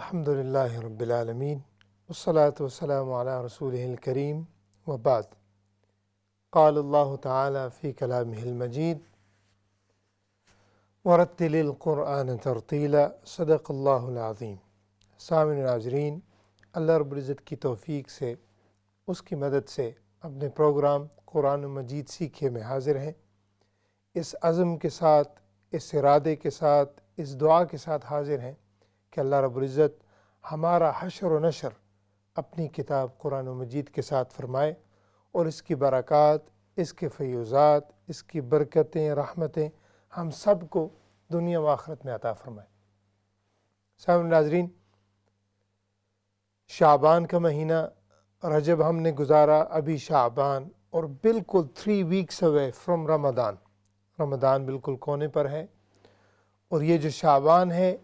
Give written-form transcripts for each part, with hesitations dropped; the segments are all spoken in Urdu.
الحمد لله رب العالمين والصلاة والسلام على رسوله الكريم وبعد. قال الله تعالى في كلامه المجيد ورتل القرآن ترتیلا صدق اللہ العظیم. سامعین ناظرین، اللہ رب العزت کی توفیق سے، اس کی مدد سے اپنے پروگرام قرآن مجید سیکھے میں حاضر ہیں. اس عزم کے ساتھ، اس ارادے کے ساتھ، اس دعا کے ساتھ حاضر ہیں کہ اللہ رب العزت ہمارا حشر و نشر اپنی کتاب قرآن مجید کے ساتھ فرمائے اور اس کی برکات، اس کے فیوزات، اس کی برکتیں، رحمتیں ہم سب کو دنیا و آخرت میں عطا فرمائے. سامعین ناظرین، شعبان کا مہینہ رجب ہم نے گزارا، ابھی شعبان، اور بالکل 3 weeks away from رمضان بالکل کونے پر ہے. اور یہ جو شعبان ہے،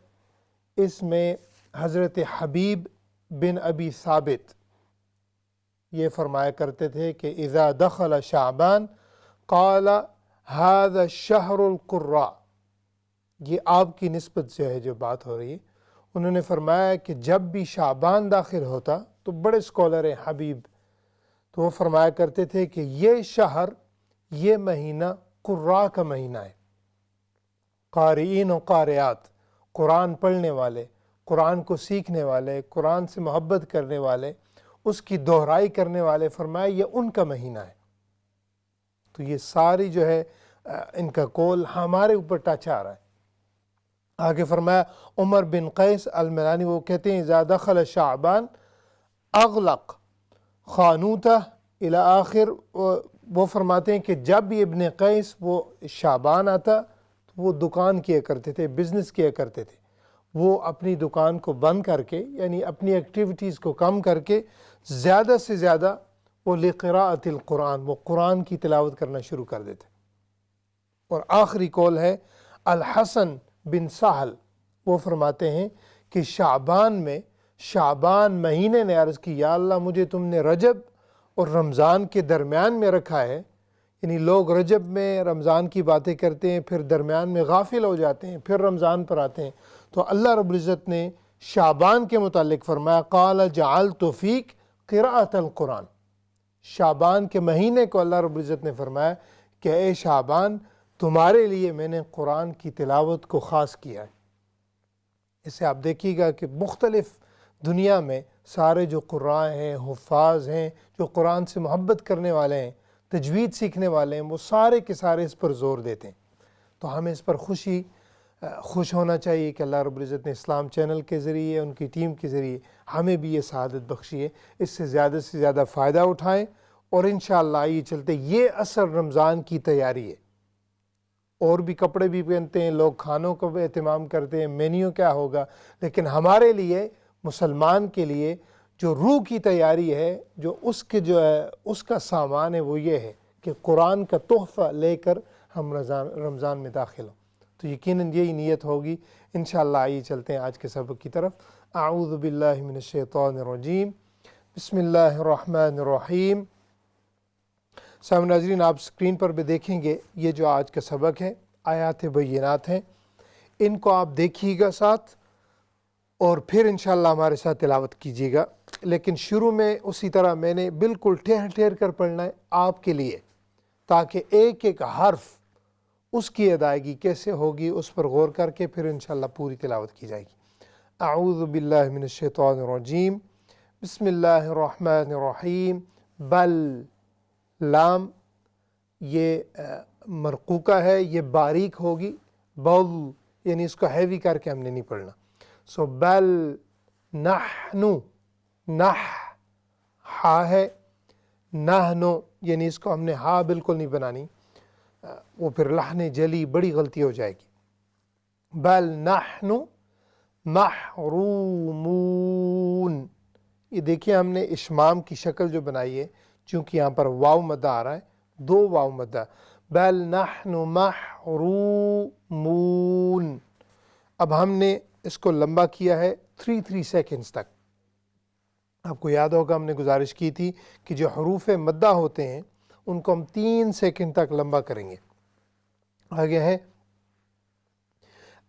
اس میں حضرت حبیب بن ابی ثابت یہ فرمایا کرتے تھے کہ اذا دخل شعبان قال هذا شہر القراء. یہ آپ کی نسبت سے ہے جو بات ہو رہی ہے. انہوں نے فرمایا کہ جب بھی شعبان داخل ہوتا تو بڑے اسکالر ہیں حبیب، تو وہ فرمایا کرتے تھے کہ یہ شہر، یہ مہینہ قراء کا مہینہ ہے. قارئین و قارئات، قرآن پڑھنے والے، قرآن کو سیکھنے والے، قرآن سے محبت کرنے والے، اس کی دہرائی کرنے والے، فرمایا یہ ان کا مہینہ ہے. تو یہ ساری جو ہے ان کا قول ہمارے اوپر ٹچ آ رہا ہے. آگے فرمایا عمر بن قیس الملانی، وہ کہتے ہیں اذا دخل شعبان اغلق خانوتہ الی آخر. وہ فرماتے ہیں کہ جب بھی ابن قیس وہ شعبان آتا تو وہ دکان کیا کرتے تھے، بزنس کیا کرتے تھے. وہ اپنی دکان کو بند کر کے، یعنی اپنی ایکٹیویٹیز کو کم کر کے، زیادہ سے زیادہ وہ لقراءۃ القرآن، وہ قرآن کی تلاوت کرنا شروع کر دیتے. اور آخری قول ہے الحسن بن سہل، وہ فرماتے ہیں کہ شعبان مہینے نے عرض کی، یا اللہ مجھے تم نے رجب اور رمضان کے درمیان میں رکھا ہے. یعنی لوگ رجب میں رمضان کی باتیں کرتے ہیں، پھر درمیان میں غافل ہو جاتے ہیں، پھر رمضان پر آتے ہیں. تو اللہ رب العزت نے شعبان کے متعلق فرمایا قال جعلت فیک قراءۃ القرآن. شعبان کے مہینے کو اللہ رب العزت نے فرمایا کہ اے شعبان، تمہارے لیے میں نے قرآن کی تلاوت کو خاص کیا ہے. اسے آپ دیکھیے گا کہ مختلف دنیا میں سارے جو قراء ہیں، حفاظ ہیں، جو قرآن سے محبت کرنے والے ہیں، تجوید سیکھنے والے ہیں، وہ سارے کے سارے اس پر زور دیتے ہیں. تو ہمیں اس پر خوش ہونا چاہیے کہ اللہ رب العزت نے اسلام چینل کے ذریعے، ان کی ٹیم کے ذریعے ہمیں بھی یہ سعادت بخشی ہے. اس سے زیادہ فائدہ اٹھائیں اور انشاءاللہ آئیے چلتے. یہ اصل رمضان کی تیاری ہے. اور بھی کپڑے بھی پہنتے ہیں لوگ، کھانوں کا بھی اہتمام کرتے ہیں، مینیو کیا ہوگا، لیکن ہمارے لیے، مسلمان کے لیے جو روح کی تیاری ہے، جو اس کا سامان ہے، وہ یہ ہے کہ قرآن کا تحفہ لے کر ہم رمضان میں داخل ہوں. تو یقیناً یہی نیت ہوگی. انشاءاللہ آئیے چلتے ہیں آج کے سبق کی طرف. اعوذ باللہ من الشیطان الرجیم، بسم اللہ الرحمن الرحیم. سامعین ناظرین، آپ سکرین پر بھی دیکھیں گے یہ جو آج کا سبق ہے، آیات بینات ہیں. ان کو آپ دیکھیے گا ساتھ اور پھر انشاءاللہ ہمارے ساتھ تلاوت کیجیے گا. لیکن شروع میں اسی طرح میں نے بالکل ٹھہر کر پڑھنا ہے آپ کے لیے، تاکہ ایک ایک حرف اس کی ادائیگی کیسے ہوگی اس پر غور کر کے پھر انشاءاللہ پوری تلاوت کی جائے گی. اعوذ باللہ من الشیطان الرجیم، بسم اللہ الرحمن الرحیم. بل، لام یہ مرقوقہ ہے، یہ باریک ہوگی. بل یعنی اس کو ہیوی کر کے ہم نے نہیں پڑھنا. سو بل نحنو، ہا ہے، نحنو یعنی اس کو ہم نے ہا بالکل نہیں بنانی، وہ پھر لحن جلی بڑی غلطی ہو جائے گی. بل نحن محرومون. یہ دیکھیں ہم نے اشمام کی شکل جو بنائی ہے، چونکہ یہاں پر واو مدہ آ رہا ہے، 2 واو مدہ. بل نحن محرومون. اب ہم نے اس کو لمبا کیا ہے 3 سیکنڈز تک. آپ کو یاد ہوگا ہم نے گزارش کی تھی کہ جو حروف مدہ ہوتے ہیں ان کو ہم 3 سیکنڈ تک لمبا کریں گے. آگے ہے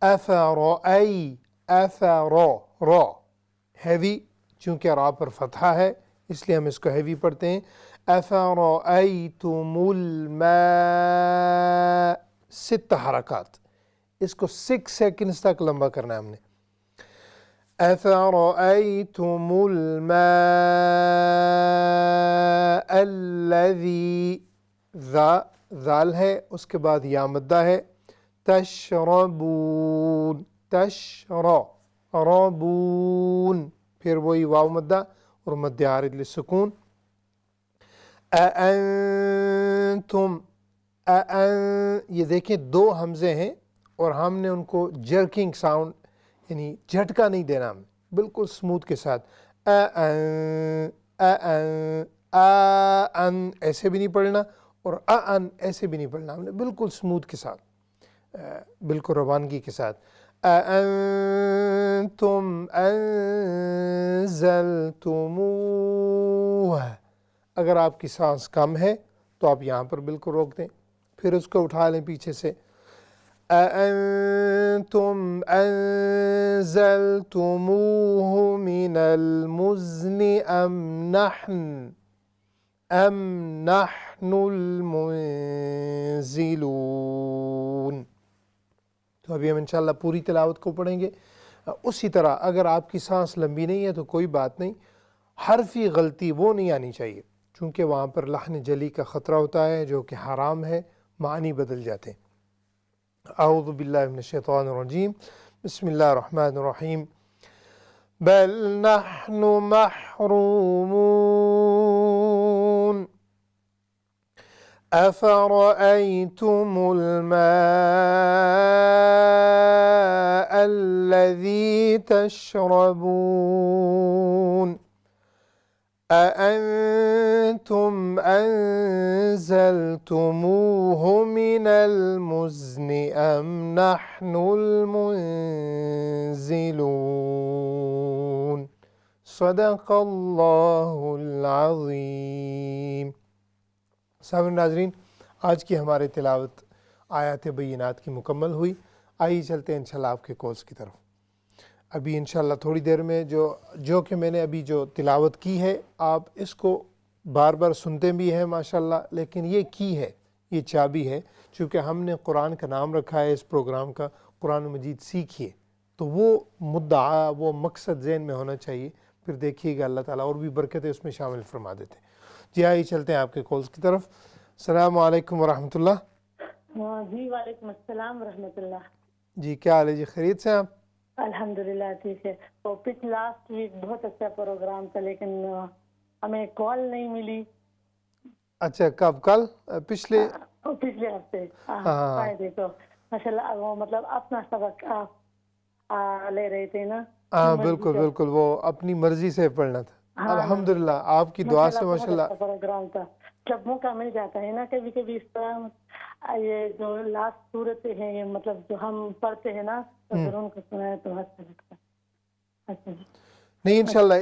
افرأی، رو ہیوی، چونکہ را پر فتحہ ہے اس لیے ہم اس کو ہیوی پڑھتے ہیں. افرأیتم الماء، 6 حرکات، اس کو 6 سیکنڈز تک لمبا کرنا ہے ہم نے. افرأیتم الماء الذی، ذال ہے اس کے بعد یا مدہ ہے، تشربون، تشربون، پھر وہی واو مدہ اور مد عارض للسکون. اانتم، یہ دیکھیں 2 حمزے ہیں اور ہم نے ان کو جرکنگ ساؤنڈ یعنی جھٹکا نہیں دینا، ہم بالکل سموتھ کے ساتھ. ان ایسے بھی نہیں پڑھنا اور ان ایسے بھی نہیں پڑھنا، ہم نے بالکل سموتھ کے ساتھ، بالکل روانگی کے ساتھ. اانتم انزلتموہ، اگر آپ کی سانس کم ہے تو آپ یہاں پر بالکل روک دیں، پھر اس کو اٹھا لیں پیچھے سے. اانتم انزلتموہ من المزن ام نحن المنزلون. تو ابھی ہم انشاءاللہ پوری تلاوت کو پڑھیں گے. اسی طرح اگر آپ کی سانس لمبی نہیں ہے تو کوئی بات نہیں، حرفی غلطی وہ نہیں آنی چاہیے، چونکہ وہاں پر لحن جلی کا خطرہ ہوتا ہے جو کہ حرام ہے، معنی بدل جاتے ہیں. اعوذ باللہ من الشیطان الرجیم، بسم اللہ الرحمن الرحیم. بل نحن محرومون افرأیتم الماء الذی تشربون اانتم انزلتموه من المزن ام نحن المنزلون. صدق اللہ العظیم. سامعین ناظرین، آج کی ہماری تلاوت آیات بینات کی مکمل ہوئی. آئیے چلتے ہیں انشاءاللہ آپ کے کورس کی طرف. ابھی انشاءاللہ تھوڑی دیر میں جو کہ میں نے ابھی جو تلاوت کی ہے آپ اس کو بار بار سنتے بھی ہیں ماشاءاللہ، لیکن یہ کی ہے، یہ چابی ہے، چونکہ ہم نے قرآن کا نام رکھا ہے اس پروگرام کا قرآن مجید سیکھیے، تو وہ مدعا، وہ مقصد ذہن میں ہونا چاہیے. پھر دیکھیے گا اللہ تعالیٰ اور بھی برکتیں اس میں شامل فرما دیتے. جی آئیے چلتے ہیں آپ کے کالز کی طرف. السلام علیکم ورحمۃ اللہ. جی وعلیکم السلام ورحمۃ اللہ. جی کیا حال ہے جی، خیریت سے آپ؟ الحمدللہ ٹھیک ہے. تو لاسٹ ویک بہت اچھا پروگرام تھا لیکن ہمیں کال نہیں ملی. اچھا کب؟ کل؟ پچھلے ہفتے ہاں آئے تھے تو ماشاءاللہ وہ مطلب اپنا سبق لے رہے تھے نا. ہاں بالکل بالکل، وہ اپنی مرضی سے پڑھنا تھا. الحمدللہ آپ کی دعا سے ماشاءاللہ بہت اچھا پروگرام تھا. جب موقع مل جاتا ہے نا کبھی کبھی اس طرح یہ جو لاسٹ صورتیں ہیں یہ مطلب جو ہم پڑھتے ہیں نا تو پھر ان کو سنائے تو اچھا لگتا ہے. اچھا جی نہیں انشاءاللہ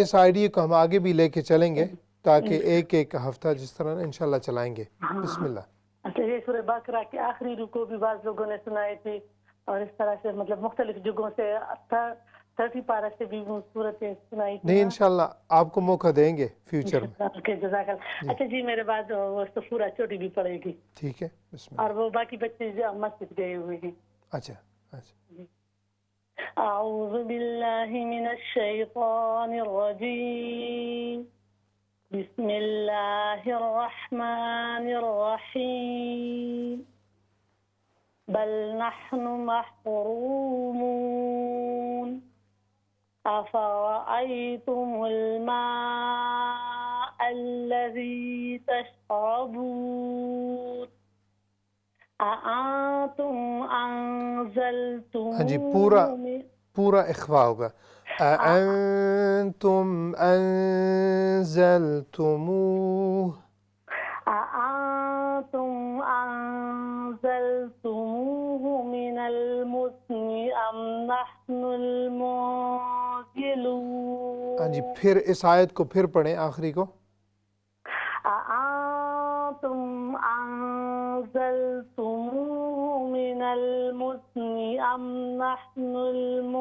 اس آئیڈیا کو ہم آگے بھی لے کے چلیں گے تاکہ ایک ہفتہ جس طرح انشاءاللہ چلائیں گے. بسم اللہ. اچھا یہ سورہ بقرہ کے آخری رکوع بھی بعض لوگوں نے سنائے تھے اور اس طرح سے مطلب مختلف جگہوں سے 30 پارہ سے بھی وہ صورتیں سنائی تھی. نہیں انشاءاللہ آپ کو موقع دیں گے فیوچر میں. جزاک اللہ. اچھا جی میرے بعد وہ سورہ چھوٹی بھی پڑھے گی. ٹھیک ہے بسم اللہ. اور وہ باقی بچے مسجد گئے ہوئے ہیں. اچھا اچھا. اعوذ باللہ من الشیطان الرجیم بسم اللہ الرحمن الرحیم بل نحن محرومون افرأیتم الماء الذی تشربون اانتم انزلتم. ہاں جی پورا اخفا ہوگا. اانتم انزلتموہ من المزن ام نحن المنزلون. ہاں جی پھر اس آیت کو پھر پڑھیں آخری کو. اانتم انزلتموه من المزن ام نحن المنزلون.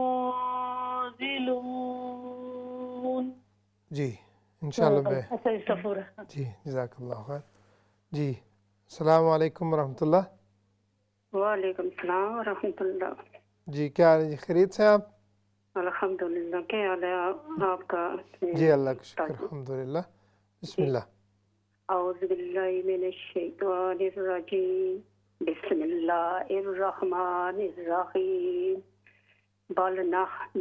جی انشاءاللہ میں اچھا اس کا پورا جی جزاک اللہ خیر. جی السلام علیکم ورحمۃ اللہ. وعلیکم السلام ورحمۃ اللہ. جی کیا حال ہے جی، خیریت سے آپ؟ الحمدللہ. کیا حال ہے آپ کا؟ جی اللہ کا شکر الحمدللہ. بسم اللہ. اعوذ باللہ من الشیطان الرجیم. بسم اللہ الرحمن الرحیم. بل نحن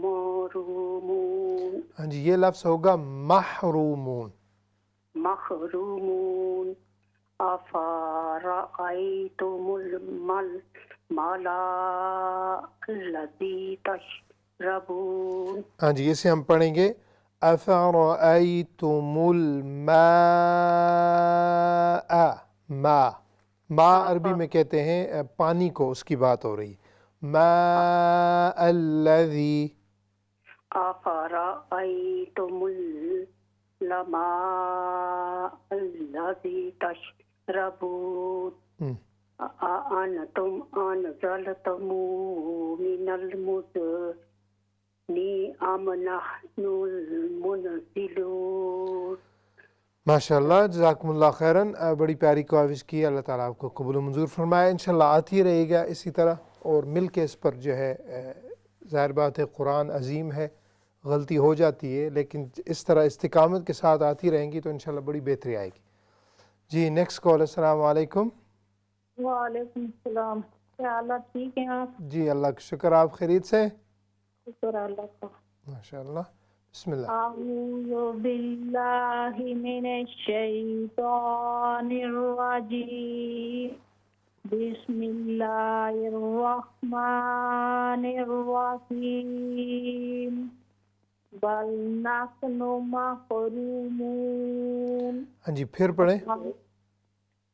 محرومون. ہاں جی یہ لفظ ہوگا محرومون. محرومون. افرأیتم المال الذی تشربون. ہاں جی اسے ہم پڑھیں گے افرأیتم الماء. ماء عربی میں کہتے ہیں پانی کو، اس کی بات ہو رہی. ماء الذی. افرأیتم الماء الذی تشربون. أأنتم أنزلتموه من المزن أم نحن المنزلون. ماشاء اللہ جزاکم اللہ خیراً. بڑی پیاری کوشش کی، اللہ تعالیٰ آپ کو قبول و منظور فرمائے. انشاءاللہ آتی رہے گا اسی طرح، اور مل کے اس پر جو ہے ظاہر بات ہے قرآن عظیم ہے، غلطی ہو جاتی ہے، لیکن اس طرح استقامت کے ساتھ آتی رہیں گی تو انشاءاللہ بڑی بہتری آئے گی. جی نیکسٹ کال. السلام علیکم. وعلیکم السلام. کیا حال ہے؟ ٹھیک ہیں آپ؟ جی اللہ کا شکر. آپ خیریت سے؟ شکر اللہ کا. ماشاء اللہ. بسم اللہ. اعوذ باللہ من الشیطان الرجیم. بسم اللہ الرحمن الرحیم. بل نحن محرومون. ہاں جی پھر پڑھیں.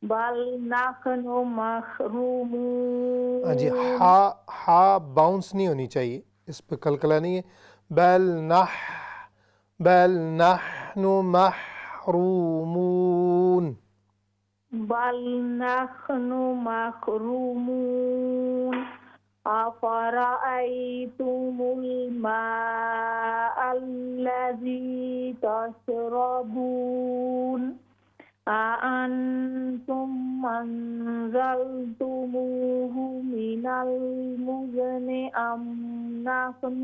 بل نحن محرومون. ہاں جی ہا باؤنس نہیں ہونی چاہیے، اس پہ کلکلا نہیں ہے. بل نحن محرومون. بل نحن محرومون. أفرأيتم الماء الذي تشربون أأنتم أنزلتموه من المزن أم نحن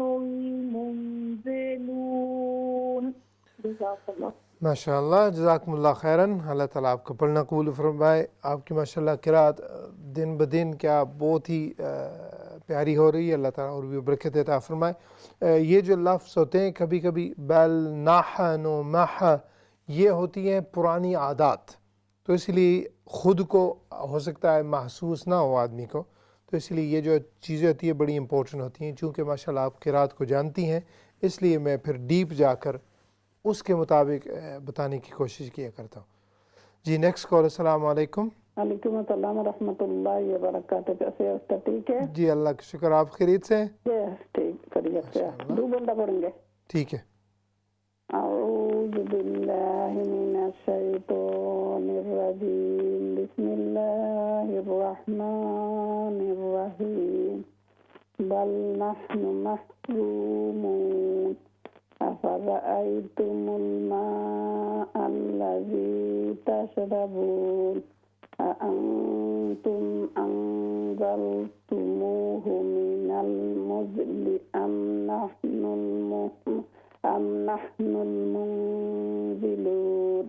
المنزلون. جزاک اللہ. ماشاء اللہ جزاکم اللہ خیراً. اللہ تعالیٰ آپ کا پڑھنا قبول فرمائے. آپ کی ماشاء اللہ قرات دن بدن کیا بہت ہی پیاری ہو رہی ہے. اللہ تعالیٰ اور بھی برکت عطا فرمائے. یہ جو لفظ ہوتے ہیں کبھی کبھی بل نحن مح، یہ ہوتی ہیں پرانی عادات، تو اس لیے خود کو ہو سکتا ہے محسوس نہ ہو آدمی کو، تو اس لیے یہ جو چیزیں ہوتی ہیں بڑی امپورٹنٹ ہوتی ہیں. چونکہ ماشاء اللہ آپ قرات کو جانتی ہیں، اس لیے میں پھر ڈیپ جا کر اس کے مطابق بتانے کی کوشش کیا کرتا ہوں. جی نیکسٹ کال. السلام علیکم. وعلیکم السلام ورحمۃ اللہ وبرکاتہ. کیسے ہیں استاد؟ ٹھیک ہے جی اللہ کا شکر. آپ خیریت سے؟ ٹھیک خیریت سے. دو بندہ پڑھیں گے. ٹھیک ہے. اعوذ باللہ من الشیطان الرجیم. بسم اللہ الرحمن الرحیم. بل نحن محرومون. أفرأيتم الماء الذي تشربون أأنتم أنزلتموه من المزن أم نحن المنزلون.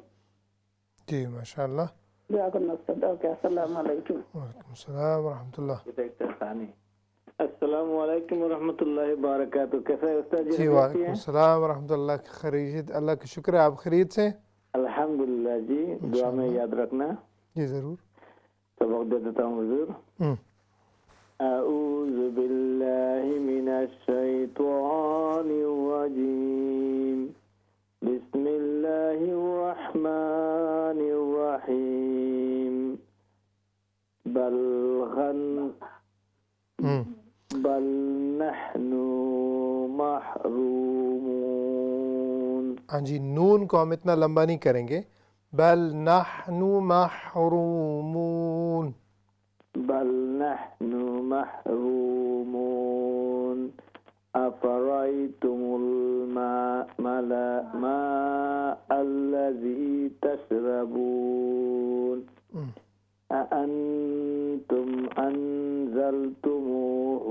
جی ماشاء اللہ. السلام علیکم. وعلیکم السلام ورحمۃ اللہ. السلام علیکم ورحمۃ اللہ وبرکاتہ. کیسا ہے استاد جی وعلیکم السلام ورحمۃ اللہ. خیریت اللہ کا شکر ہے. آپ خیریت سے؟ الحمدللہ جی. دعا میں یاد رکھنا. جی ضرور. سبق دے دیتا ہوں حضور. اعوذ باللہ من الشیطان الرجیم. بسم اللہ الرحمن الرحیم. بل نحن محرومون. ہاں جی نون کو ہم اتنا لمبا نہیں کریں گے. بل نحن محرومون. بل نحن محرومون. أفرأيتم الماء الذي تشربون أأنتم أنزلتموه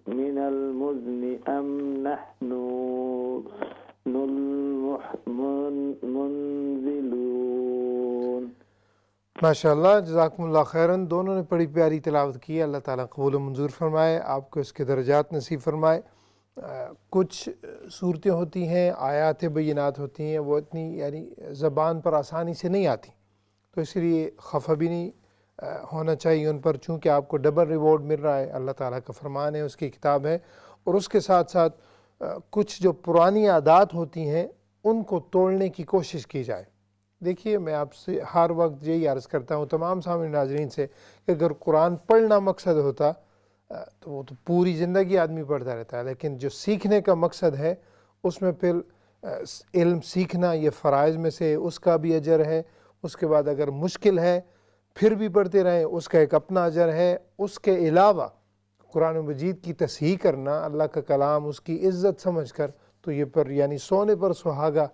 من المزن أم نحن المنزلون. ماشاءاللہ، جزاکم اللہ خیراً. دونوں نے بڑی پیاری تلاوت کی ہے. اللہ تعالیٰ قبول و منظور فرمائے، آپ کو اس کے درجات نصیب فرمائے. کچھ صورتیں ہوتی ہیں، آیات بینات ہوتی ہیں، وہ اتنی یعنی زبان پر آسانی سے نہیں آتی، تو اس لیے خفا بھی نہیں ہونا چاہیے ان پر، چونکہ آپ کو ڈبل ریوارڈ مل رہا ہے. اللہ تعالیٰ کا فرمان ہے، اس کی کتاب ہے. اور اس کے ساتھ ساتھ کچھ جو پرانی عادات ہوتی ہیں ان کو توڑنے کی کوشش کی جائے. دیکھیے، میں آپ سے ہر وقت یہی عرض کرتا ہوں تمام سامعین ناظرین سے کہ اگر قرآن پڑھنا مقصد ہوتا تو وہ تو پوری زندگی آدمی پڑھتا رہتا ہے، لیکن جو سیکھنے کا مقصد ہے اس میں پھر علم سیکھنا یہ فرائض میں سے اس کا بھی اجر ہے. اس کے بعد اگر مشکل ہے پھر بھی پڑھتے رہیں، اس کا ایک اپنا اجر ہے. اس کے علاوہ قرآن مجید کی تصحیح کرنا، اللہ کا کلام اس کی عزت سمجھ کر، تو یہ پر یعنی سونے پر سہاگا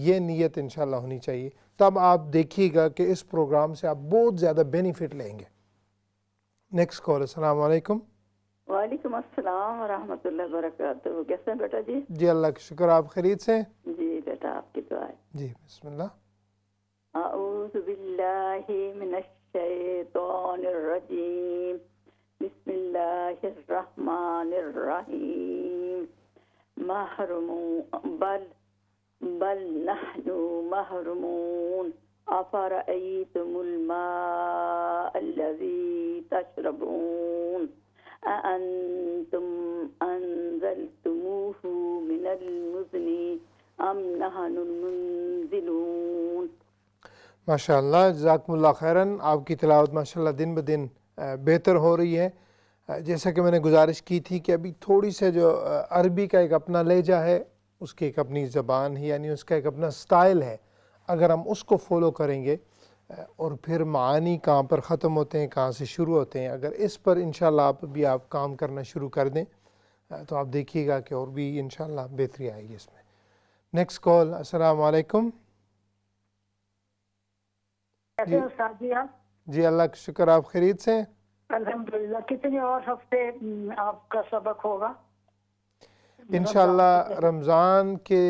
یہ نیت انشاءاللہ ہونی چاہیے. تب آپ دیکھیے گا کہ اس پروگرام سے آپ بہت زیادہ بینیفٹ لیں گے. Next call. السلام علیکم. وعلیکم السلام ورحمۃ اللہ وبرکاتہ. کیسے ہیں بیٹا جی؟ جی اللہ کا شکر. آپ خیریت سے؟ جی بیٹا، آپ کی دعا ہے. جی بسم اللہ. اعوذ باللہ من الشیطان الرجیم. بسم اللہ الرحمن الرحیم. بل نحن محرومون. أفرأيتم الماء الذي تشربون أأنتم أنزلتموه من المزن أم نحن المنزلون. ماشاءاللہ، جزاکم اللہ خیراً. آپ کی تلاوت ماشاءاللہ دن بدن بہتر ہو رہی ہے. جیسا کہ میں نے گزارش کی تھی کہ ابھی تھوڑی سے جو عربی کا ایک اپنا لہجہ ہے، اس کی ایک اپنی زبان ہے، یعنی اس کا ایک اپنا سٹائل ہے. اگر ہم اس کو فالو کریں گے اور پھر معانی کہاں پر ختم ہوتے ہیں کہاں سے شروع ہوتے ہیں، اگر اس پر انشاءاللہ آپ کام کرنا شروع کر دیں تو آپ دیکھیے گا کہ اور بھی انشاءاللہ بہتری آئے گی اس میں. Next call. السلام علیکم. کیسے ہیں استاد جی آپ؟ جی اللہ کا شکر. آپ خیریت سے؟ الحمدللہ. کتنے اور ہفتے آپ کا سبق ہوگا؟ انشاءاللہ رمضان کے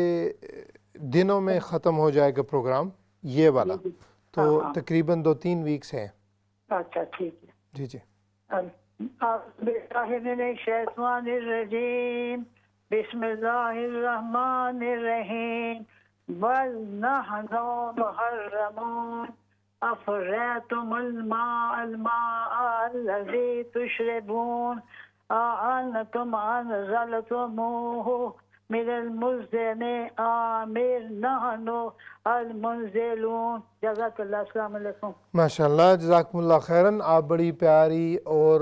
دنوں میں ختم ہو جائے گا پروگرام یہ والا، تو تقریباً 2-3 ویکس ہیں. اچھا ٹھیک ہے. جی جی. اعوذ باللہ من الشیطان الرجیم. بسم اللہ الرحمن الرحیم. بل نحن محرمون. أفرأيتم الماء الذي تشربون أأنتم أنزلتموه من المزن أم نحن المنزلون. جزاک اللہ. السلام علیکم. ماشاءاللہ، جزاکم اللہ خیراً. آپ بڑی پیاری اور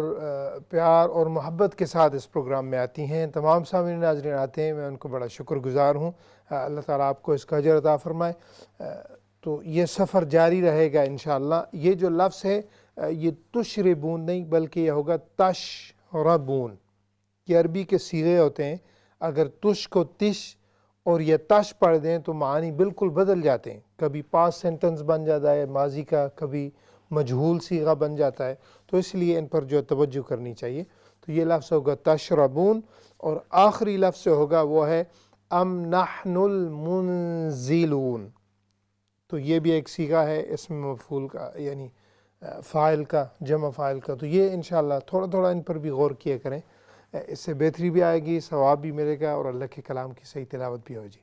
پیار اور محبت کے ساتھ اس پروگرام میں آتی ہیں. تمام سامعین ناظرین آتے ہیں، میں ان کو بڑا شکر گزار ہوں. اللہ تعالیٰ آپ کو اس کا اجر عطا فرمائے. تو یہ سفر جاری رہے گا انشاءاللہ. یہ جو لفظ ہے یہ تشربون نہیں بلکہ یہ ہوگا تشربون. یہ عربی کے صیغے ہوتے ہیں. اگر تش کو تش اور یہ تش پڑھ دیں تو معنی بالکل بدل جاتے ہیں. کبھی پاسٹ سینٹنس بن جاتا ہے ماضی کا، کبھی مجہول صیغہ بن جاتا ہے. تو اس لیے ان پر جو توجہ کرنی چاہیے. تو یہ لفظ ہوگا تشربون، اور آخری لفظ ہوگا وہ ہے ام نحن المنزلون. تو یہ بھی ایک صیغہ ہے اسم مفعول کا، یعنی فاعل کا، جمع فاعل کا. تو یہ انشاءاللہ تھوڑا تھوڑا ان پر بھی غور کیا کریں، اس سے بہتری بھی آئے گی، ثواب بھی ملے گا، اور اللہ کے کلام کی صحیح تلاوت بھی ہو جی.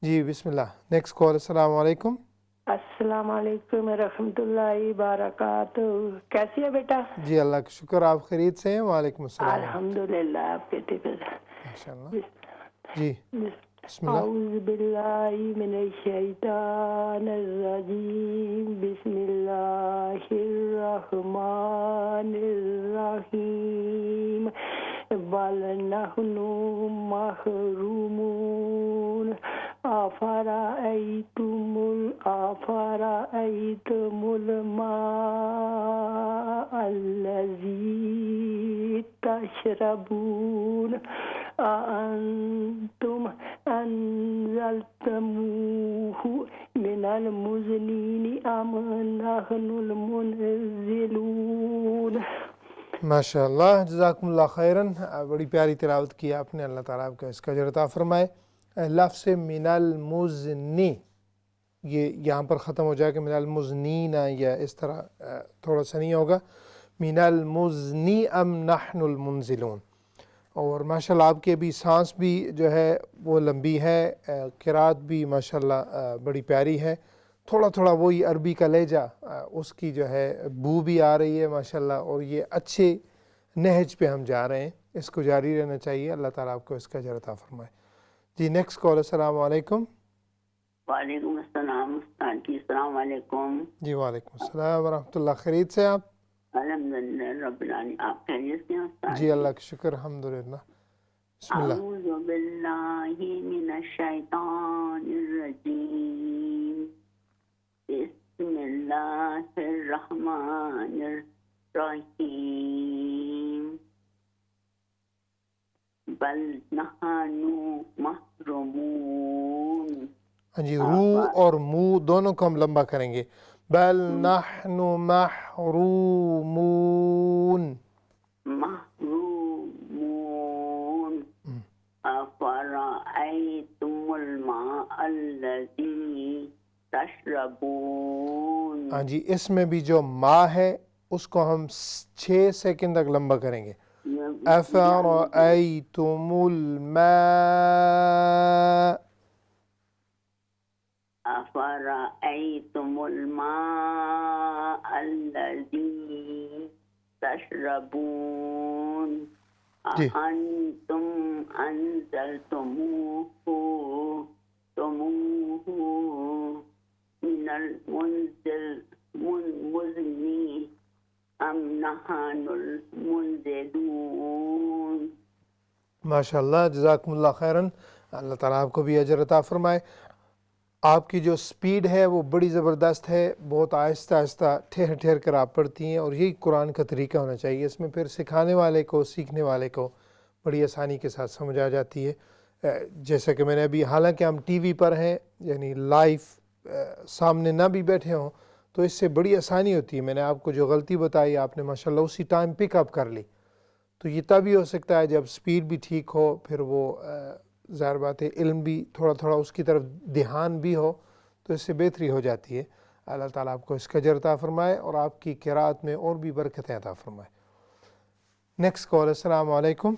جی بسم اللہ. Next call. السلام علیکم. السلام علیکم ورحمۃ اللہ وبرکاتہ. کیسی ہے بیٹا؟ جی اللہ کا شکر. آپ خیریت سے ہیں؟ وعلیکم السلام. الحمدللہ. آپ کہتے ہیں ماشاءاللہ. جی بسم اللہ. اعوذ باللہ من الشیطان الرجیم. بسم اللہ الرحمن الرحیم. بل نحن محرومون. أفرأيتم الماء الذي تشربون أأنتم أنزلتموه من المزن أم نحن المنزلون. ماشاء اللہ، جزاکم اللہ خیراً. بڑی پیاری تلاوت کی آپ نے، اللہ تعالیٰ آپ کا اس کا اجر عطا فرمائے. لفظ من المزنی یہ یہاں پر ختم ہو جائے کہ من المزنین، یا اس طرح تھوڑا سا نہیں ہوگا. من المزنی ام نحن المنزلون. اور ماشاءاللہ آپ کے بھی سانس بھی جو ہے وہ لمبی ہے، قرات بھی ماشاءاللہ بڑی پیاری ہے. تھوڑا تھوڑا وہی عربی کا لہجہ اس کی جو ہے بو بھی آ رہی ہے ماشاءاللہ، اور یہ اچھے نہج پہ ہم جا رہے ہیں، اس کو جاری رہنا چاہیے. اللہ تعالیٰ آپ کو اس کا اجر عطا فرمائے. جی نیکسٹ کال. السلام علیکم. وعلیکم السلام استاد جی، السلام علیکم. جی وعلیکم السلام ورحمۃ اللہ. خیریت سے آپ؟ الحمدللہ رب العالمین، آپ خیریت سے ہیں استاد جی اللہ کا شکر الحمدللہ. بسم اللہ. اعوذ باللہ من الشیطان الرجیم، بسم اللہ الرحمن الرحیم، بل نحن محرومون. ہاں جی، رو اور منہ دونوں کو ہم لمبا کریں گے. بل نحن محرومون. محرومون. افرأیتم الماء الذی تشربون. ہاں جی، اس میں بھی جو ما ہے اس کو ہم 6 سیکنڈ تک لمبا کریں گے. افرأیتم الماء. أفرأيتم الماء الذي تشربون أأنتم أنزلتموه من المزن أم نحن المنزلون. ماشاءاللہ، جزاکم اللہ خیراً. اللہ تعالیٰ آپ کو بھی اجر عطا فرمائے. آپ کی جو سپیڈ ہے وہ بڑی زبردست ہے، بہت آہستہ آہستہ ٹھہر ٹھہر کر آپ پڑھتی ہیں، اور یہی قرآن کا طریقہ ہونا چاہیے. اس میں پھر سکھانے والے کو، سیکھنے والے کو بڑی آسانی کے ساتھ سمجھ آ جاتی ہے. جیسا کہ میں نے ابھی، حالانکہ ہم ٹی وی پر ہیں یعنی لائیو سامنے نہ بھی بیٹھے ہوں تو اس سے بڑی آسانی ہوتی ہے. میں نے آپ کو جو غلطی بتائی آپ نے ماشاءاللہ اسی ٹائم پک اپ کر لی. تو یہ تبھی ہو سکتا ہے جب سپیڈ بھی ٹھیک ہو، پھر وہ ظاہر بات ہے علم بھی تھوڑا تھوڑا اس کی طرف دھیان بھی ہو، تو اس سے بہتری ہو جاتی ہے. اللہ تعالیٰ آپ کو اس کا اجر عطا فرمائے اور آپ کی قرات میں اور بھی برکتیں عطا فرمائے. Next call. السلام علیکم.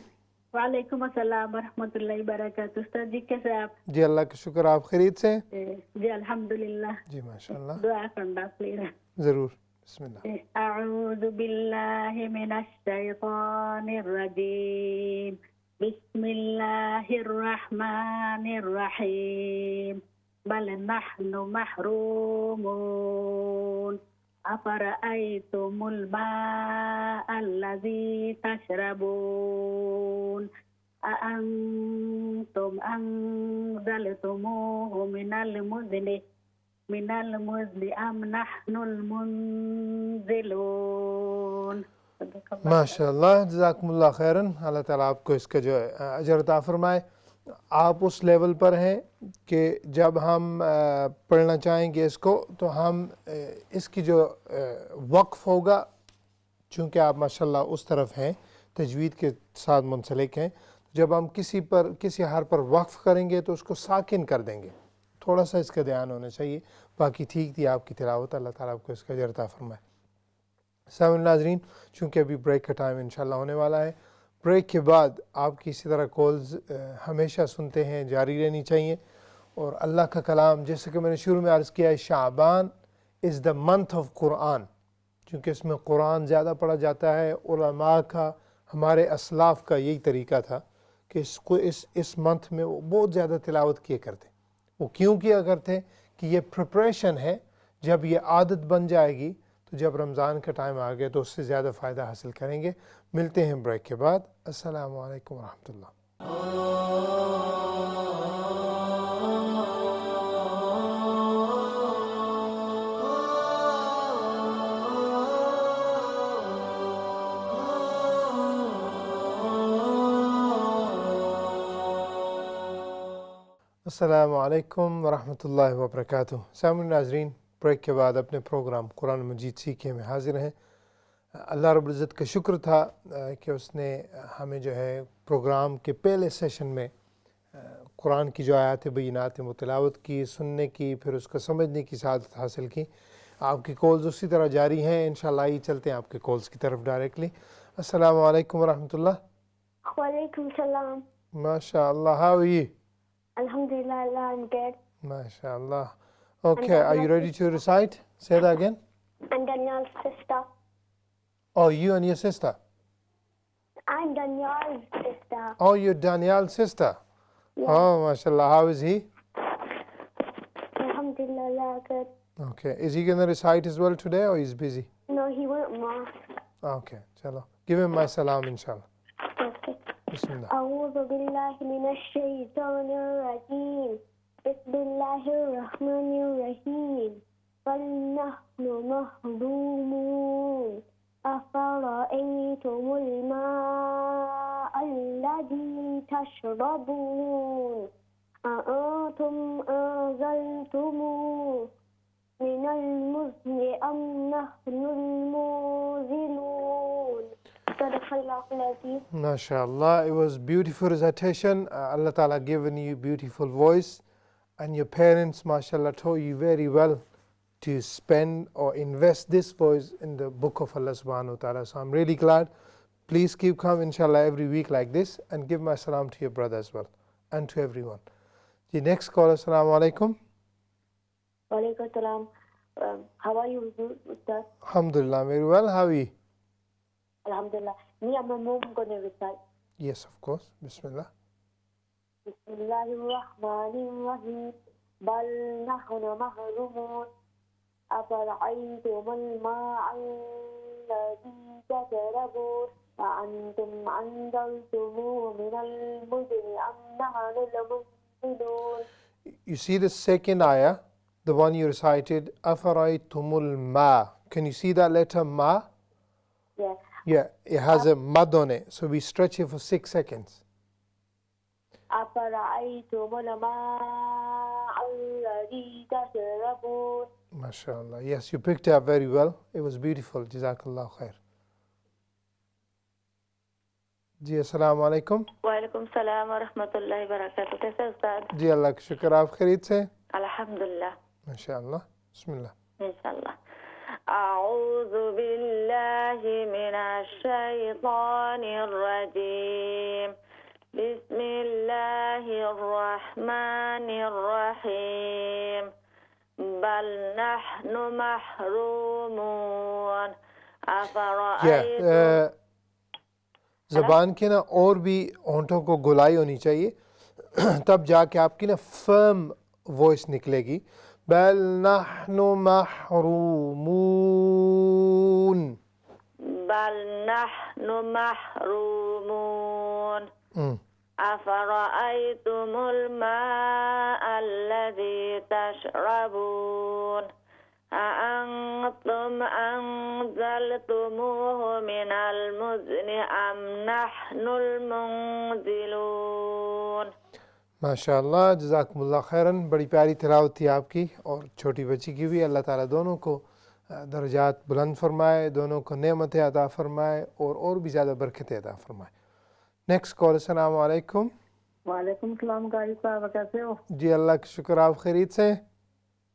وعلیکم السلام ورحمۃ اللہ وبرکاتہ. استاد جی کیسے آپ؟ جی اللہ کا شکر. آپ خیریت سے ہیں؟ جی الحمدللہ. جی ماشاءاللہ. دعا کرنا پلیز. ضرور. بسم اللہ. اعوذ باللہ من الشیطان الرجیم، بسم اللہ الرحمن الرحیم، بل نحن محرومون. أفرأيتم الماء الذي تشربون أأنتم أنزلتموه من المزن أم نحن المنزلون. ماشاء اللہ، جزاکم اللہ خیراً. اللہ تعالیٰ آپ کو اس کا جو اجر عطا فرمائے. آپ اس لیول پر ہیں کہ جب ہم پڑھنا چاہیں گے اس کو تو ہم اس کی جو وقف ہوگا، چونکہ آپ ماشاءاللہ اس طرف ہیں، تجوید کے ساتھ منسلک ہیں، جب ہم کسی حرف پر وقف کریں گے تو اس کو ساکن کر دیں گے. تھوڑا سا اس کا دھیان ہونا چاہیے. باقی ٹھیک تھی آپ کی تلاوت. اللہ تعالیٰ آپ کو اس کا اجر عطا فرمائے. سامعین ناظرین، چونکہ ابھی بریک کا ٹائم انشاءاللہ ہونے والا ہے، بریک کے بعد آپ کی اسی طرح کالز ہمیشہ سنتے ہیں، جاری رہنی چاہیے. اور اللہ کا کلام، جیسے کہ میں نے شروع میں عرض کیا ہے، شعبان از دا منتھ آف قرآن، چونکہ اس میں قرآن زیادہ پڑھا جاتا ہے. علماء کا، ہمارے اسلاف کا یہی طریقہ تھا کہ اس منتھ میں وہ بہت زیادہ تلاوت کیا کرتے. وہ کیوں کیا کرتے؟ کہ یہ پریپریشن ہے. جب یہ عادت بن جائے گی تو جب رمضان کا ٹائم آ گیا تو اس سے زیادہ فائدہ حاصل کریں گے. ملتے ہیں بریک کے بعد. السلام علیکم ورحمۃ اللہ. السلام علیکم ورحمۃ اللہ وبرکاتہ. سامعین ناظرین، بریک کے بعد اپنے پروگرام قرآن مجید سیکھیں میں حاضر ہیں. اللہ رب العزت کا شکر تھا کہ اس نے ہمیں جو ہے پروگرام کے پہلے سیشن میں قرآن کی جو آیات بینات وہ تلاوت کی، سننے کی، پھر اس کو سمجھنے کی سعادت حاصل کی. آپ کی کالز اسی طرح جاری ہیں، انشاءاللہ ہی چلتے ہیں آپ کے کالز کی طرف ڈائریکٹلی. السلام علیکم ورحمۃ اللہ. وعلیکم السلام. ماشاء اللہ. How are you? Alhamdulillah, Allah, I'm good. ماشاء اللہ. Okay, are you ready to recite? Say that again. I'm Daniel's sister. Oh, you and your sister. I'm Daniel's sister. Oh, you're Daniel's sister. Yeah. Oh, mashallah. How is he? Alhamdulillah, Allah, good. Okay. Is he going to recite as well today or he's busy? No, he won't, Ma. Okay. Chalo. Give him my salam, inshallah. Okay. Bismillah. أعوذ بالله من الشيطان الرجيم. بسم الله الرحمن الرحيم. بل نحن محرومون. أفرأيتم الماء الذي تشربون أأنتم أنزلتموه من المزن أم نحن المنزلون. صدق الله العظيم. MashaAllah. It was beautiful recitation. Allah Ta'ala given you beautiful voice, and your parents, mashallah, taught you very well to spend or invest this voice in the book of Allah subhanahu wa ta'ala. So I'm really glad. Please keep coming inshallah every week like this, and give my salam to your brother as well and to everyone. The next caller, assalamu alaikum. Walaikum salam. How are you, Ustaz? Alhamdulillah, very well. How are you? Alhamdulillah. Me and my mom going to recite. Yes, of course. Bismillah. Bismillahirrahmanirrahim. Bal nahnu mahrumun. أفرأيتم الماء الذي تشربون أأنتم أنزلتموه من المزن أم نحن المنزلون. You see the second ayah, the one you recited, أفرأيتم الماء. Can you see that letter ma? Yeah. Yeah, it has a mad on it. So we stretch it for 6 seconds. أفرأيتم الماء الذي تشربون. MashaAllah. Yes, you picked it up very well. It was beautiful. Jazakallah khair. جی السلام علیکم. وعلیکم السلام ورحمۃ اللہ وبرکاتہ. کیسے استاد؟ جی اللہ کا شکر. آپ خیریت سے؟ الحمدللہ. ماشاءاللہ. بسم اللہ. انشاءاللہ. اعوذ باللہ من الشیطان الرجیم. بسم اللہ الرحمن الرحیم. بل نحن محرومون. افرأیتم. زبان کے نا اور بھی ہونٹوں کو گلائی ہونی چاہیے، تب جا کے آپ کی نا فرم وائس نکلے گی. بل نحن محرومون. بل نحن محرومون. أفرأيتم الماء الذي تشربون أأنتم أنزلتموه من المزن أم نحن المنزلون. ماشاءاللہ. جزاکم اللہ خیراً. بڑی پیاری تلاوت تھی آپ کی اور چھوٹی بچی کی بھی. اللہ تعالیٰ دونوں کو درجات بلند فرمائے، دونوں کو نعمتیں عطا فرمائے اور بھی زیادہ برکتیں عطا فرمائے. Next call. السلام علیکم. وعلیکم السلام قاری صاحب، کیسے ہو؟ جی اللہ کا شکر. آپ خیریت سے؟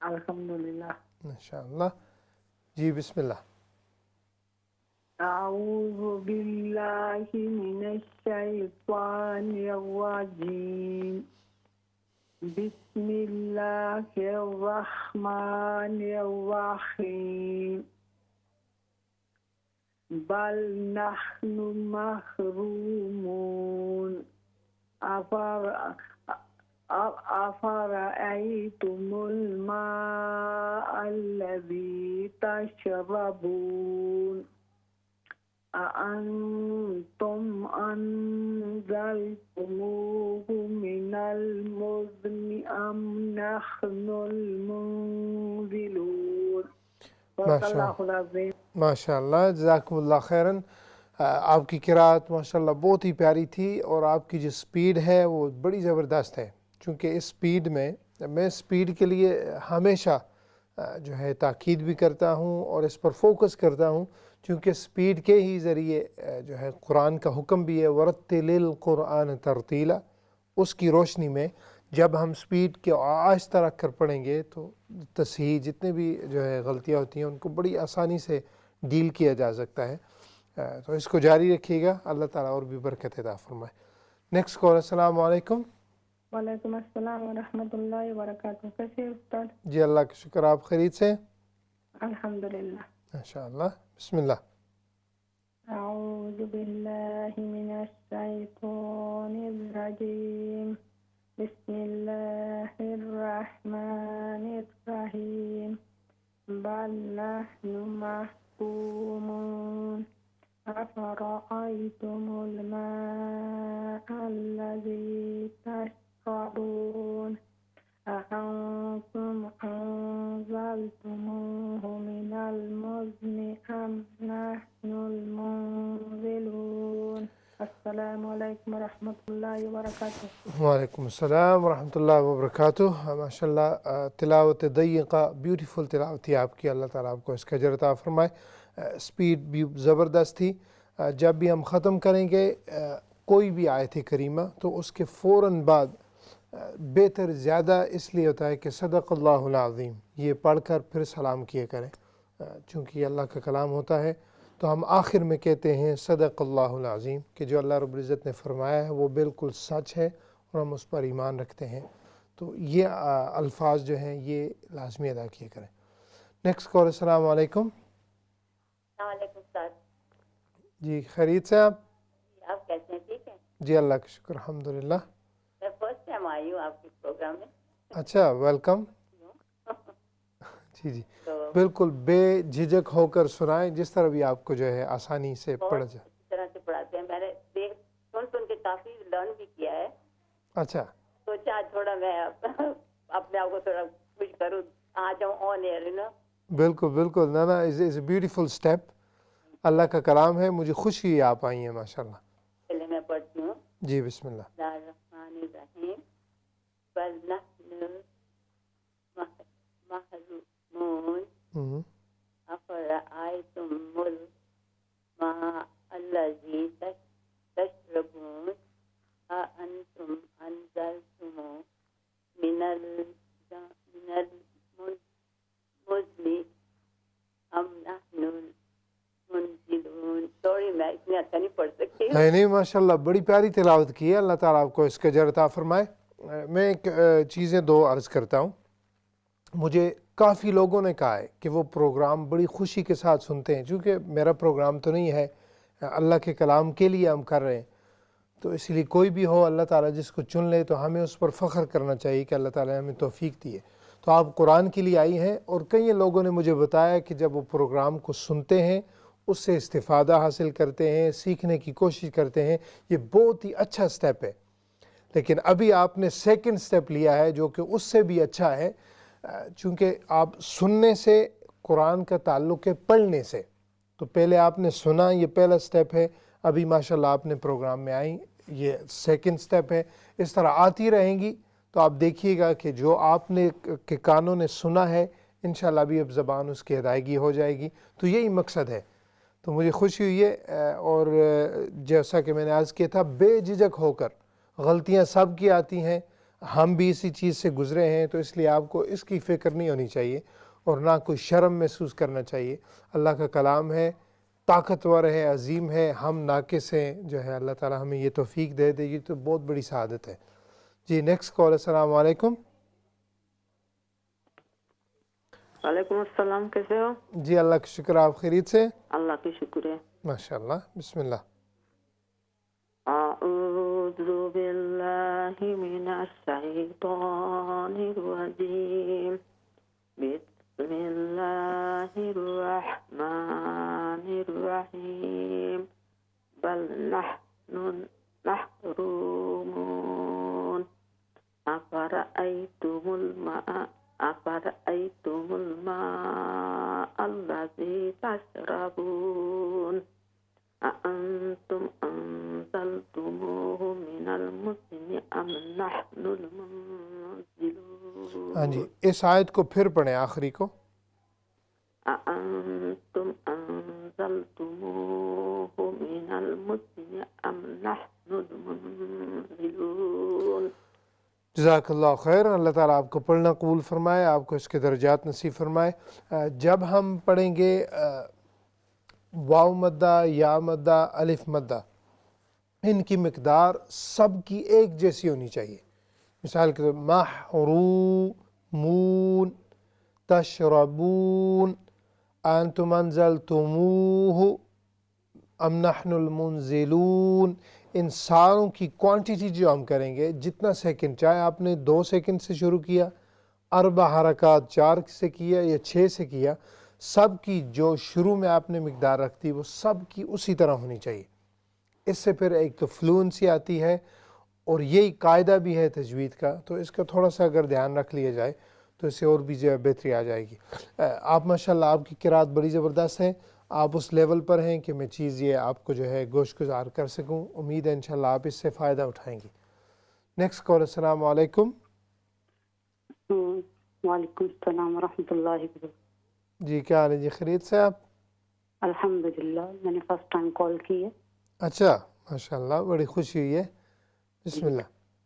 الحمدللہ. انشاءاللہ. جی بسم اللہ. اعوذ باللہ من الشیطان الرجیم. بسم اللہ الرحمن الرحیم. بل نحن محرومون. أفرأيتم الماء الذي تشربون أأنتم أنزلتموه من المزن أم نحن المنزلون. صدق اللہ العظیم. ماشاء اللہ. جزاکم اللہ خیراً. آپ کی قرأت ماشاء اللہ بہت ہی پیاری تھی اور آپ کی جو سپیڈ ہے وہ بڑی زبردست ہے. چونکہ اس سپیڈ میں سپیڈ کے لیے ہمیشہ جو ہے تاکید بھی کرتا ہوں اور اس پر فوکس کرتا ہوں، چونکہ سپیڈ کے ہی ذریعے جو ہے قرآن کا حکم بھی ہے ورتل القرآن ترتیلا، اس کی روشنی میں جب ہم سپیڈ کے آہستہ رکھ کر پڑھیں گے تو تصحیح جتنے بھی جو ہے غلطیاں ہوتی ہیں ان کو بڑی آسانی سے ڈیل کیا جا سکتا ہے۔ تو اس کو جاری رکھیے گا، اللہ تعالیٰ اور بھی برکت عطا فرمائے۔ Next call. السلام علیکم۔ وعلیکم السلام ورحمۃ اللہ وبرکاتہ، کیسے ہیں استاد؟ جی اللہ کا شکر، آپ خیریت سے؟ الحمدللہ۔ ماشاءاللہ، بسم اللہ۔ اعوذ باللہ من الشیطان الرجیم، بسم اللہ الرحمن الرحیم، بل نحن محکومون، افرأیتم الماء الذی تشربون، أأنتم أنزلتموه من المزن أم نحن المنزلون؟ السلام علیکم ورحمۃ اللہ وبرکاتہ۔ وعلیکم السلام ورحمۃ اللہ وبرکاتہ۔ ماشاء اللہ، تلاوت ضیقہ، بیوٹیفل تلاوت تھی آپ کی، اللہ تعالیٰ آپ کو اس کا اجر عطا فرمائے۔ سپیڈ بھی زبردست تھی۔ جب بھی ہم ختم کریں گے کوئی بھی آیت کریمہ تو اس کے فوراً بعد بہتر زیادہ اس لیے ہوتا ہے کہ صدق اللہ العظیم یہ پڑھ کر پھر سلام کیے کریں، چونکہ یہ اللہ کا کلام ہوتا ہے تو ہم آخر میں کہتے ہیں صدق اللہ العظیم، کہ جو اللہ رب العزت نے فرمایا ہے وہ بالکل سچ ہے اور ہم اس پر ایمان رکھتے ہیں، تو یہ الفاظ جو ہیں یہ لازمی ادا کیے کریں۔ Next call. السلام علیکم۔ السلام علیکم سر۔ جی خیریت سے آپ؟ آپ کیسے ہیں؟ ٹھیک ہے جی اللہ کا شکر، الحمدللہ۔ میں فرسٹ ٹائم آئی ہوں آپ کے پروگرام میں۔ اچھا، ویلکم۔ جی بالکل بے جھجک ہو کر سنائیں، جس طرح بھی آپ کو جو ہے آسانی سے پڑھ جائے۔ اس طرح سے پڑھاتے ہیں، میں نے سن کے کافی لرن بھی کیا ہے۔ اچھا، سوچا تھوڑا میں اپنے آپ کو تھوڑا کچھ کروں، آ جاؤں آن ایئر نا۔ بالکل بالکل، نا از اے بیوٹیفل اسٹیپ، اللہ کا کلام ہے، مجھے خوشی ہے آپ آئی ہیں ماشاءاللہ۔ چلے میں پڑھتی ہوں۔ جی بسم اللہ۔ بسم اللہ الرحمن الرحیم، بل نحن محرومون، افرأیتم الماء الذی تشربون، أأنتم أنزلتموه من المزن أم نحن المنزلون۔ سوری میں اتنی اچھا نہیں پڑھ سکتی۔ نہیں ماشاءاللہ، بڑی پیاری تلاوت کی ہے، اللہ تعالیٰ آپ کو اس کا اجر عطا فرمائے۔ میں ایک چیزیں دو عرض کرتا ہوں۔ مجھے کافی لوگوں نے کہا ہے کہ وہ پروگرام بڑی خوشی کے ساتھ سنتے ہیں، چونکہ میرا پروگرام تو نہیں ہے، اللہ کے کلام کے لیے ہم کر رہے ہیں، تو اس لیے کوئی بھی ہو اللہ تعالیٰ جس کو چن لے تو ہمیں اس پر فخر کرنا چاہیے کہ اللہ تعالیٰ نے ہمیں توفیق دی ہے۔ تو آپ قرآن کے لیے آئی ہیں، اور کئی لوگوں نے مجھے بتایا کہ جب وہ پروگرام کو سنتے ہیں اس سے استفادہ حاصل کرتے ہیں، سیکھنے کی کوشش کرتے ہیں، یہ بہت ہی اچھا سٹیپ ہے۔ لیکن ابھی آپ نے سیکنڈ سٹیپ لیا ہے جو کہ اس سے بھی اچھا ہے، چونکہ آپ سننے سے قرآن کا تعلق ہے پڑھنے سے، تو پہلے آپ نے سنا، یہ پہلا سٹیپ ہے، ابھی ماشاءاللہ آپ نے پروگرام میں آئیں، یہ سیکنڈ سٹیپ ہے۔ اس طرح آتی رہیں گی تو آپ دیکھیے گا کہ جو آپ نے کے کانوں نے سنا ہے انشاءاللہ ابھی اب زبان اس کی ادائیگی ہو جائے گی، تو یہی مقصد ہے۔ تو مجھے خوشی ہوئی ہے، اور جیسا کہ میں نے عرض کیا تھا بے جھجک ہو کر، غلطیاں سب کی آتی ہیں، ہم بھی اسی چیز سے گزرے ہیں، تو اس لیے آپ کو اس کی فکر نہیں ہونی چاہیے اور نہ کوئی شرم محسوس کرنا چاہیے۔ اللہ کا کلام ہے، طاقتور ہے، عظیم ہے، ہم ناقص ہیں، جو ہے اللہ تعالیٰ ہمیں یہ توفیق دے دے گی تو بہت بڑی سعادت ہے۔ جی نیکسٹ کال۔ السلام علیکم۔ وعلیکم السلام، کیسے ہو؟ جی اللہ کا شکر، آپ خیریت سے؟ اللہ کی شکر ہے۔ ماشاءاللہ، بسم اللہ۔ اعوذ باللہ من الشیطان الرجیم، بسم اللہ الرحمن الرحیم، بل نحن محرومون، افرأیتم الماء الذی تشربون، أأنتم أنزلتموه من المزن أم نحن المنزلون؟ ہاں جی اس آیت کو پھر پڑھیں آخری کو. أأنتم أنزلتموه من المزن أم نحن المنزلون. جزاک اللہ خیر. اللہ تعالیٰ آپ کو پڑھنا قبول فرمائے, آپ کو اس کے درجات نصیب فرمائے. جب ہم پڑھیں گے واو مدہ, یا مدہ, الف مدہ, ان کی مقدار سب کی ایک جیسی ہونی چاہیے. مثال کے طور محرومون, تشربون, انتم انزلتموہ, ام نحن المنزلون. ان ساروں کی کوانٹیٹی جو ہم کریں گے, جتنا سیکنڈ, چاہے آپ نے 2 سیکنڈ سے شروع کیا, 4 حرکات 4 سے کیا یا 6 سے کیا, سب کی جو شروع میں آپ نے مقدار رکھ دی وہ سب کی اسی طرح ہونی چاہیے. اس سے پھر ایک تو فلوئنسی آتی ہے, اور یہی قاعدہ بھی ہے تجوید کا, تو اس کا تھوڑا سا اگر دھیان رکھ لیا جائے تو اس سے اور بھی جو ہے بہتری آ جائے گی. آپ ماشاءاللہ آپ کی قرات بڑی زبردست ہے, آپ اس لیول پر ہیں کہ میں چیز یہ آپ کو جو ہے گوش گزار کر سکوں. امید ہے انشاءاللہ آپ اس سے فائدہ اٹھائیں گی. Next call. السلام علیکم. وعلیکم السلام ورحمۃ اللہ وبرکاتہ. جی کیا حال ہے جی, خیریت سے آپ؟ الحمدللہ, میں نے فرسٹ ٹائم کال کی ہے. اچھا ماشاءاللہ, بڑی خوشی ہوئی ہے. بسم اللہ.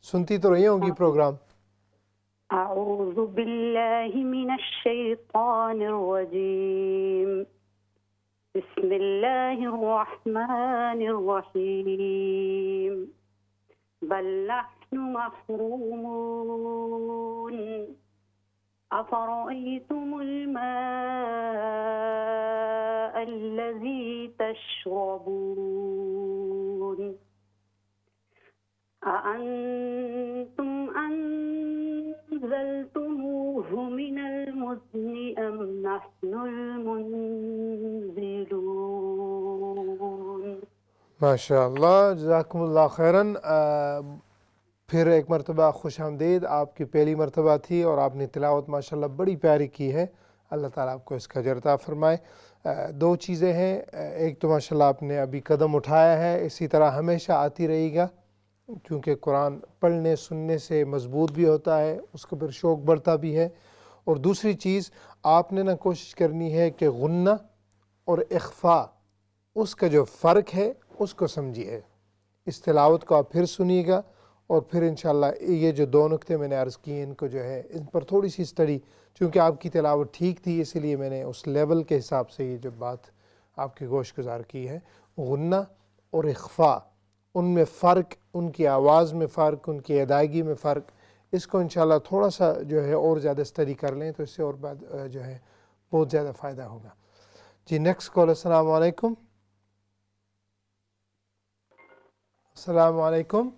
سنتی تو رہی ہوں گی پروگرام. اعوذ باللہ من الشیطان الرجیم, بسم اللہ الرحمن الرحیم, بل نحن محرومون, افرأیتم الماء الذی تشربون, أأنتم أنزلتموه من المزن أم نحن المنزلون. ماشاءاللہ, جزاکم اللہ خیراً. پھر ایک مرتبہ خوش آمدید. آپ کی پہلی مرتبہ تھی اور آپ نے تلاوت ماشاءاللہ بڑی پیاری کی ہے. اللہ تعالیٰ آپ کو اس کا اجر عطا فرمائے. 2 چیزیں ہیں, ایک تو ماشاءاللہ آپ نے ابھی قدم اٹھایا ہے, اسی طرح ہمیشہ آتی رہے گا, کیونکہ قرآن پڑھنے سننے سے مضبوط بھی ہوتا ہے, اس کا پھر شوق بڑھتا بھی ہے. اور دوسری چیز آپ نے نہ کوشش کرنی ہے کہ غنہ اور اخفاء اس کا جو فرق ہے اس کو سمجھیے. اس تلاوت کو آپ پھر سنیے گا, اور پھر انشاءاللہ یہ جو 2 نقطے میں نے عرض کیے ان کو جو ہے ان پر تھوڑی سی اسٹڈی, چونکہ آپ کی تلاوت ٹھیک تھی اسی لیے میں نے اس لیول کے حساب سے یہ جو بات آپ کی گوش گزار کی ہے. غنہ اور اخفاء, ان میں فرق, ان کی آواز میں فرق, ان کی ادائیگی میں فرق, اس کو انشاءاللہ تھوڑا سا جو ہے اور زیادہ اسٹڈی کر لیں تو اس سے اور بعد جو ہے بہت زیادہ فائدہ ہوگا. جی نیکسٹ کال. السلام علیکم. السلام علیکم.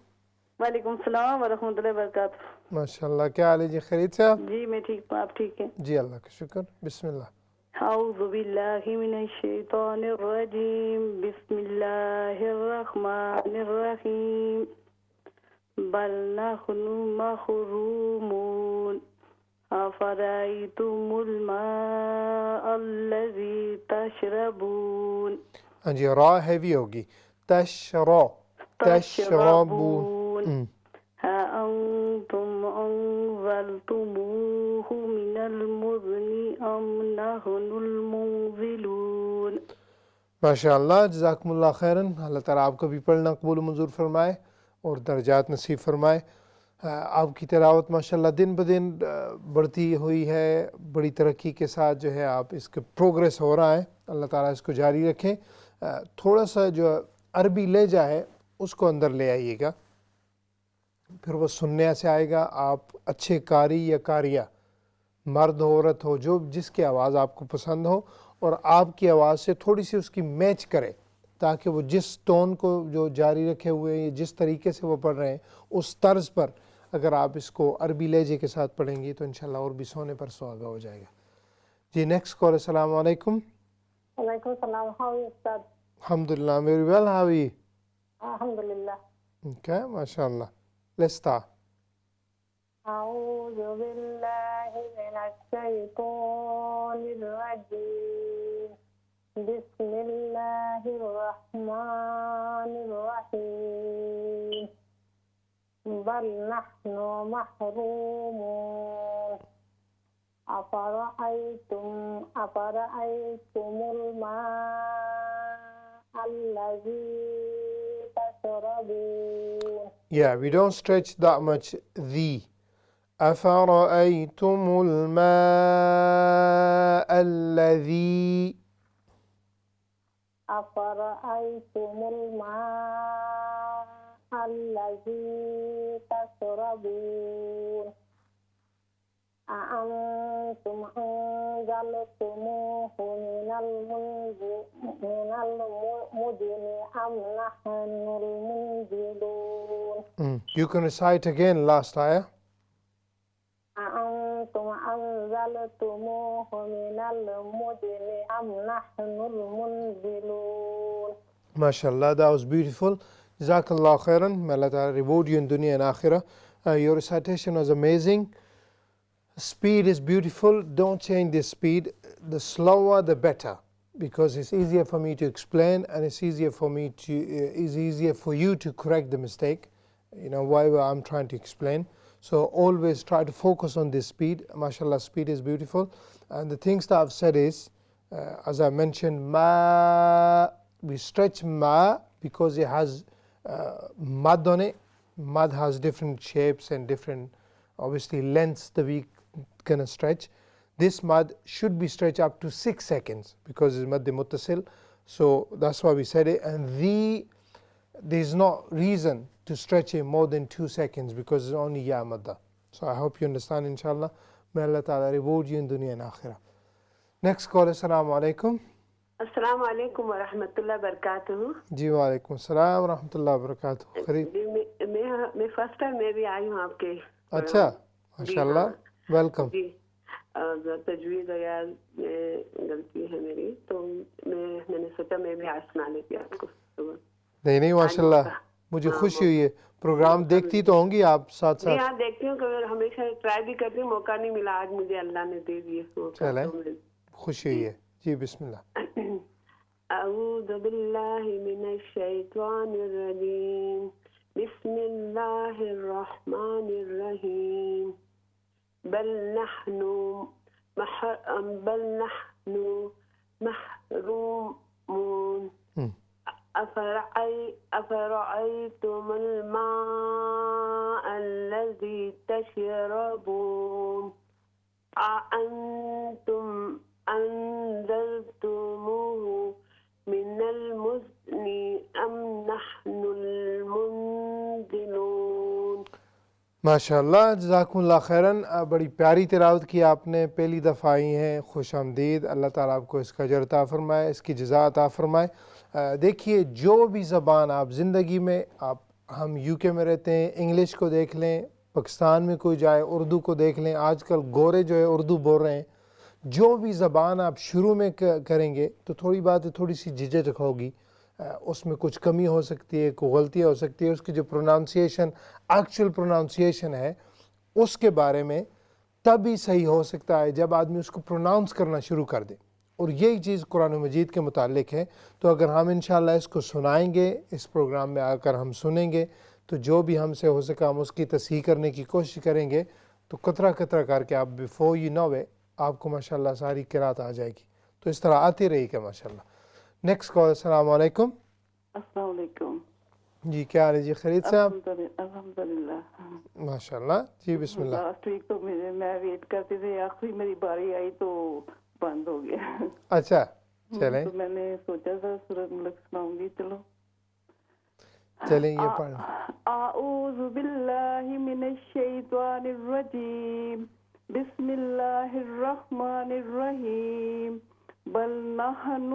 وعلیکم السلام ورحمۃ اللہ وبرکاتہ. ماشاءاللہ, کیا حال ہے جی, خیریت سے آپ؟ جی میں ٹھیک ہوں, آپ ٹھیک ہیں؟ جی اللہ کا شکر. بسم اللہ. اعوذ باللہ من الشیطان الرجیم, بسم اللہ الرحمن الرحیم, بل نحن محرومون, افرأیتم الماء الذی تشربون. ہاں جی, را ہیوی ہوگی. تشربون. أأنتم أنزلتموه من المزن أم نحن المنزلون. ماشاءاللہ, جزاکم اللہ خیراً. اللہ تعالیٰ آپ کو بھی پڑھنا قبول و منظور فرمائے اور درجات نصیب فرمائے. آپ کی تلاوت ماشاءاللہ دن بدن بڑھتی ہوئی ہے, بڑی ترقی کے ساتھ جو ہے آپ اس کے پروگریس ہو رہا ہے. اللہ تعالیٰ اس کو جاری رکھیں. تھوڑا سا جو عربی لہجہ ہے اس کو اندر لے آئیے گا, پھر وہ سننے سے آئے گا. آپ اچھے قاری یا قاریہ, مرد ہو عورت ہو, جو جس کی آواز آپ کو پسند ہو, اور آپ کی آواز سے تھوڑی سی اس کی میچ کرے, تاکہ وہ جس ٹون کو جو جاری رکھے ہوئے ہیں, جس طریقے سے وہ پڑھ رہے ہیں, اس طرز پر اگر آپ اس کو عربی لہجے کے ساتھ پڑھیں گی تو انشاءاللہ اور بھی سونے پر سہاگا ہو جائے گا. جی نیکسٹ کال. السلام علیکم. وعلیکم السلام. ہاؤ استاد؟ الحمدللہ, very well, how are you? الحمدللہ. Okay, ماشاءاللہ. Let's start. أعوذ بالله من الشيطان الرجيم, بسم الله الرحمن الرحيم, بل نحن محرومون, أفرأيتم الماء الذي تشربون. Yeah, we don't stretch that much the. أفرأيتم الماء الذي. أفرأيتم الماء الذي تشربون أأنتم أنزلتموه من المزن أم نحن المنزلون. You can recite again last ayah. أأنتم أنزلتموه من المزن أم نحن المنزلون. MashaAllah, that was beautiful. Jazakallah khairan. May Allah Ta'ala reward you in dunya and akhirah. Your recitation was amazing. Speed is beautiful. Don't change the speed. The slower the better, because it's easier for me to explain and it's easier for me to is easier for you to correct the mistake, while I'm trying to explain. So always try to focus on this speed. MashaAllah, speed is beautiful. And the things that I've said is, as I mentioned, ma, we stretch ma because it has mad on it. Mad has different shapes and different, obviously, lengths that we can stretch. This mad should be stretched up to 6 seconds because it's mad muttasil. So that's why we said it. And there's no reason to stretch it more than 2 seconds because it's only ya madda. So I hope you understand, inshallah. May Allah Ta'ala reward you in dunya and akhirah. Next call, assalamu alaikum. السلام علیکم ورحمۃ اللہ وبرکاتہ. جی وعلیکم السلام ورحمۃ اللہ وبرکاتہ. خرید میں فرسٹ ٹائم میں بھی آئی ہوں آپ کے. اچھا, ماشاءاللہ, ویلکم. جی, تجوید یا غلطی ہے میری, تو میں نے سوچا میں بھی آج سنا لیتی آپ کو. نہیں ماشاءاللہ, مجھے خوشی ہوئی ہے. پروگرام دیکھتی تو ہوں گی آپ ساتھ ساتھ؟ ہاں دیکھتی ہوں, ہمیشہ ٹرائی بھی کرتی ہوں, موقع نہیں ملا, آج مجھے اللہ نے دے دیے. چلیں, خوشی ہوئی ہے. جی بسم اللہ. اعوذ باللہ من الشیطان الرجیم, بسم اللہ الرحمن الرحیم. بل نحن محرومون. أفرأيتم الماء الذي تشربون أأنتم أنزلتموه من المزن أم نحن المنزلون. ماشاءاللہ, جزاکم اللہ خیراً. بڑی پیاری تلاوت کی آپ نے, پہلی دفعہ آئی ہیں, خوش آمدید. اللہ تعالیٰ آپ کو اس کا اجر عطا فرمائے, اس کی جزا عطا فرمائے. دیکھیے, جو بھی زبان آپ زندگی میں, ہم یو کے میں رہتے ہیں, انگلش کو دیکھ لیں, پاکستان میں کوئی جائے اردو کو دیکھ لیں, آج کل گورے جو ہے اردو بول رہے ہیں. جو بھی زبان آپ شروع میں کریں گے تو تھوڑی بات تھوڑی سی جھجک ہوگی, اس میں کچھ کمی ہو سکتی ہے, کوئی غلطی ہو سکتی ہے. اس کی جو پروناؤنسیشن, ایکچوئل پروناؤنسیشن ہے, اس کے بارے میں تبھی صحیح ہو سکتا ہے جب آدمی اس کو پروناؤنس کرنا شروع کر دے. اور یہی چیز قرآن مجید کے متعلق ہے. تو اگر ہم انشاءاللہ اس کو سنائیں گے, اس پروگرام میں آ کر ہم سنیں گے, تو جو بھی ہم سے ہو سکا ہم اس کی تصحیح کرنے کی کوشش کریں گے. تو قطرہ قطرہ کر کے آپ بیفور یو نو اٹ آپ کو ماشاءاللہ ساری قرات آ جائے گی. تو اس طرح آتی رہی گا ماشاءاللہ. Next call. السلام علیکم. السلام علیکم. جی کیا حال ہے جی, خرید صاحب؟ الحمدللہ ماشاءاللہ. جی بسم اللہ. لاسٹ ویک تو میں ویٹ کرتی تھی, آخری میری باری آئی تو بند ہو گیا. اچھا چلیں, تو میں نے سوچا تھا سورۃ ملک سناؤں گی. چلیں یہ پڑھ. اعوذ باللہ من الشیطان الرجیم, بسم اللہ الرحمن الرحیم. بل نحن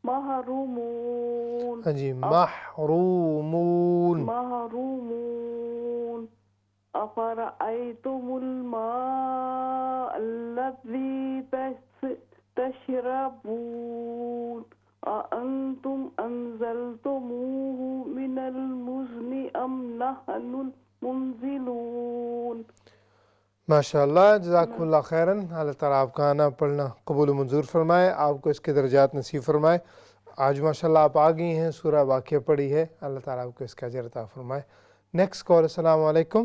محرومون. ہاں جی, محرومون. محرومون. افرأيتم الماء الذي تشربون أأنتم أنزلتموه من المزن أم نحن المنزلون. ماشاءاللہ, جزاکم اللہ خیراً. اللہ تعالیٰ آپ کا آنا پڑھنا قبول و منظور فرمائے, آپ کو اس کے درجات نصیب فرمائے. آج ماشاءاللہ آپ آ گئی ہیں, سورہ واقعہ پڑھی ہے. اللہ تعالیٰ آپ کو اس کا اجر عطا فرمائے. Next call. السلام علیکم.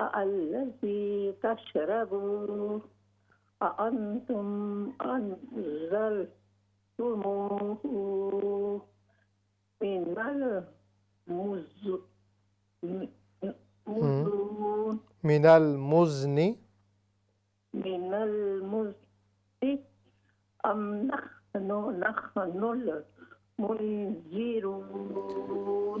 الذي تشربون أأنتم أنزلتموه من المزن أم نحن المنذرون.